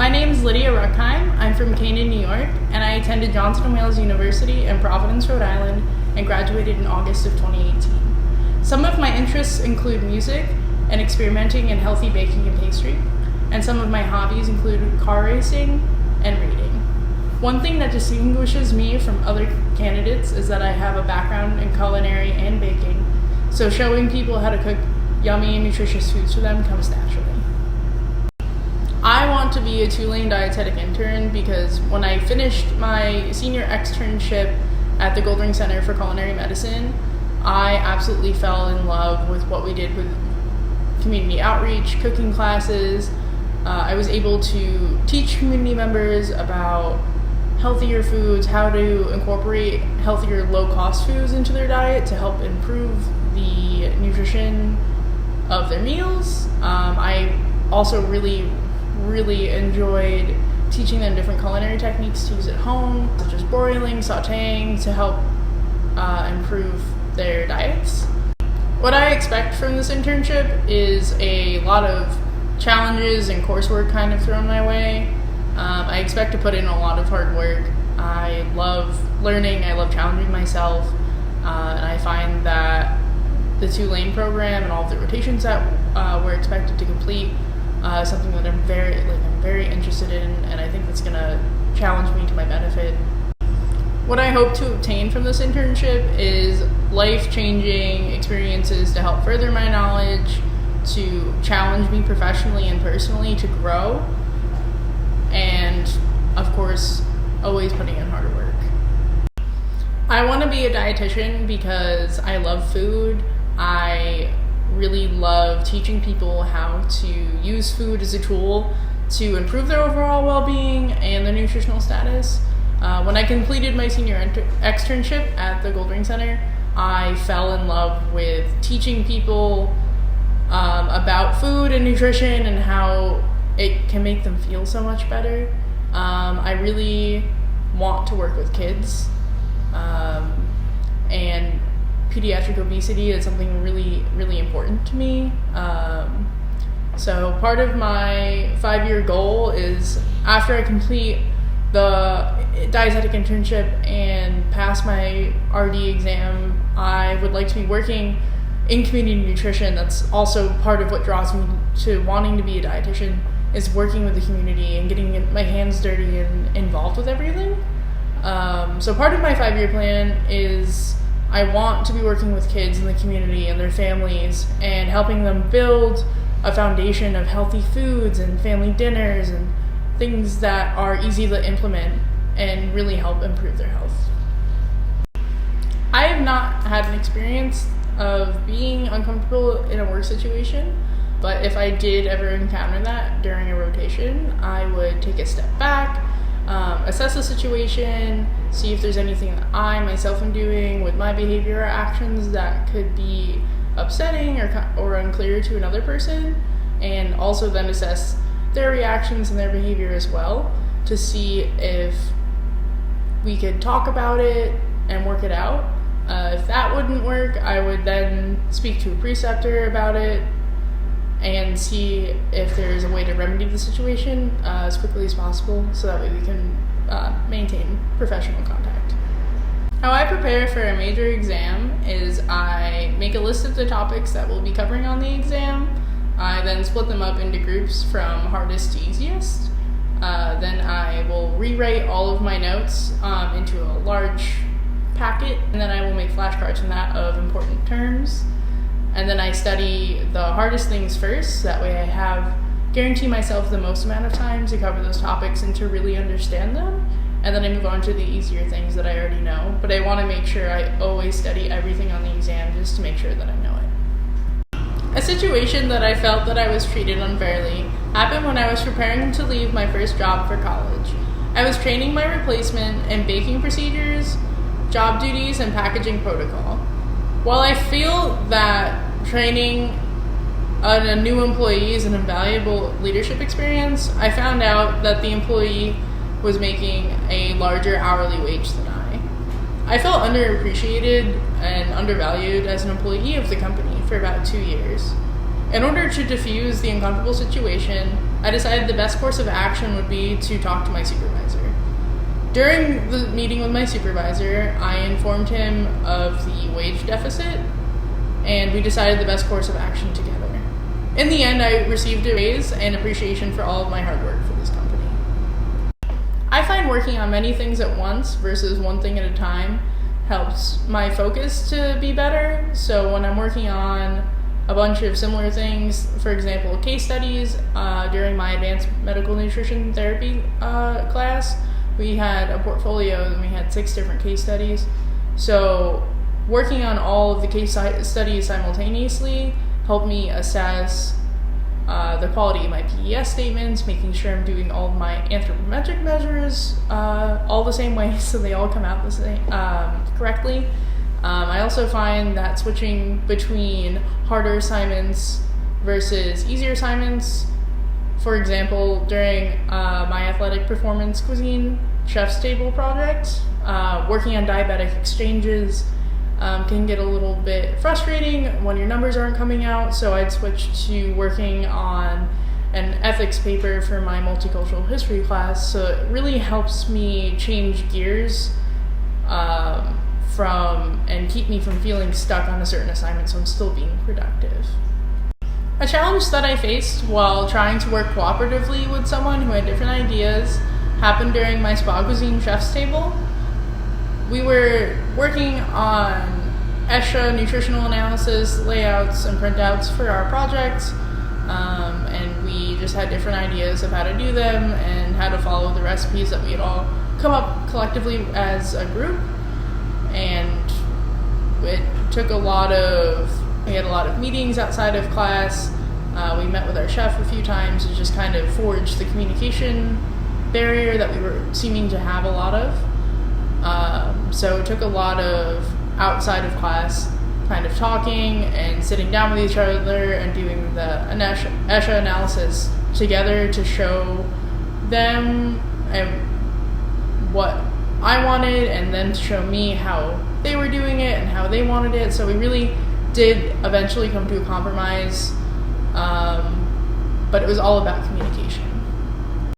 My name is Lydia Rueckheim. I'm from Canaan, New York, and I attended Johnson & Wales University in Providence, Rhode Island, and graduated in August of 2018. Some of my interests include music and experimenting in healthy baking and pastry, and some of my hobbies include car racing and reading. One thing that distinguishes me from other candidates is that I have a background in culinary and baking, so showing people how to cook yummy and nutritious foods for them comes naturally. I want to be a Tulane dietetic intern because when I finished my senior externship at the Goldring Center for Culinary Medicine, I absolutely fell in love with what we did with community outreach, cooking classes. I was able to teach community members about healthier foods, how to incorporate healthier, low-cost foods into their diet to help improve the nutrition of their meals. I also really enjoyed teaching them different culinary techniques to use at home, such as broiling, sauteing, to help improve their diets. What I expect from this internship is a lot of challenges and coursework kind of thrown my way. I expect to put in a lot of hard work. I love learning, I love challenging myself, and I find that the Tulane program and all of the rotations that we're expected to complete something that I'm very interested in, and I think that's going to challenge me to my benefit. What I hope to obtain from this internship is life-changing experiences to help further my knowledge, to challenge me professionally and personally to grow, and of course, always putting in hard work. I want to be a dietitian because I love food. I really love teaching people how to use food as a tool to improve their overall well-being and their nutritional status. When I completed my senior externship at the Goldring Center, I fell in love with teaching people about food and nutrition and how it can make them feel so much better. I really want to work with kids, and pediatric obesity is something really important to me. So part of my 5-year goal is, after I complete the dietetic internship and pass my RD exam, I would like to be working in community nutrition. That's also part of what draws me to wanting to be a dietitian, is working with the community and getting my hands dirty and involved with everything. So part of my 5-year plan is I want to be working with kids in the community and their families and helping them build a foundation of healthy foods and family dinners and things that are easy to implement and really help improve their health. I have not had an experience of being uncomfortable in a work situation, but if I did ever encounter that during a rotation, I would take a step back, assess the situation, see if there's anything that I myself am doing with my behavior or actions that could be upsetting or unclear to another person, and also then assess their reactions and their behavior as well to see if we could talk about it and work it out. If that wouldn't work, I would then speak to a preceptor about it and see if there's a way to remedy the situation as quickly as possible, so that way we can maintain professional contact. How I prepare for a major exam is I make a list of the topics that we'll be covering on the exam. I then split them up into groups from hardest to easiest. Then I will rewrite all of my notes into a large packet, and then I will make flashcards from that of important terms. And then I study the hardest things first, so that way I guarantee myself the most amount of time to cover those topics and to really understand them. And then I move on to the easier things that I already know. But I want to make sure I always study everything on the exam just to make sure that I know it. A situation that I felt that I was treated unfairly happened when I was preparing to leave my first job for college. I was training my replacement in baking procedures, job duties, and packaging protocol. While I feel that training a new employee is an invaluable leadership experience, I found out that the employee was making a larger hourly wage than I felt underappreciated and undervalued as an employee of the company for about 2 years. In order to diffuse the uncomfortable situation, I decided the best course of action would be to talk to my supervisor. During the meeting with my supervisor, I informed him of the wage deficit, and we decided the best course of action together. In the end, I received a raise and appreciation for all of my hard work for this company. I find working on many things at once versus one thing at a time helps my focus to be better. So when I'm working on a bunch of similar things, for example, case studies, during my advanced medical nutrition therapy class, we had a portfolio and we had 6 different case studies. So working on all of the case studies simultaneously helped me assess the quality of my PES statements, making sure I'm doing all of my anthropometric measures all the same way so they all come out the same correctly. I also find that switching between harder assignments versus easier assignments, for example, during my athletic performance cuisine chef's table project, working on diabetic exchanges can get a little bit frustrating when your numbers aren't coming out, so I'd switch to working on an ethics paper for my multicultural history class, so it really helps me change gears and keep me from feeling stuck on a certain assignment, so I'm still being productive. A challenge that I faced while trying to work cooperatively with someone who had different ideas happened during my spa cuisine chef's table. We were working on ESHA nutritional analysis layouts and printouts for our project, and we just had different ideas of how to do them and how to follow the recipes that we had all come up collectively as a group. And it took we had a lot of meetings outside of class. We met with our chef a few times to just kind of forge the communication barrier that we were seeming to have a lot of. So it took a lot of outside of class kind of talking and sitting down with each other and doing the ESHA analysis together to show them what I wanted, and then to show me how they were doing it and how they wanted it. So we really did eventually come to a compromise, but it was all about communication.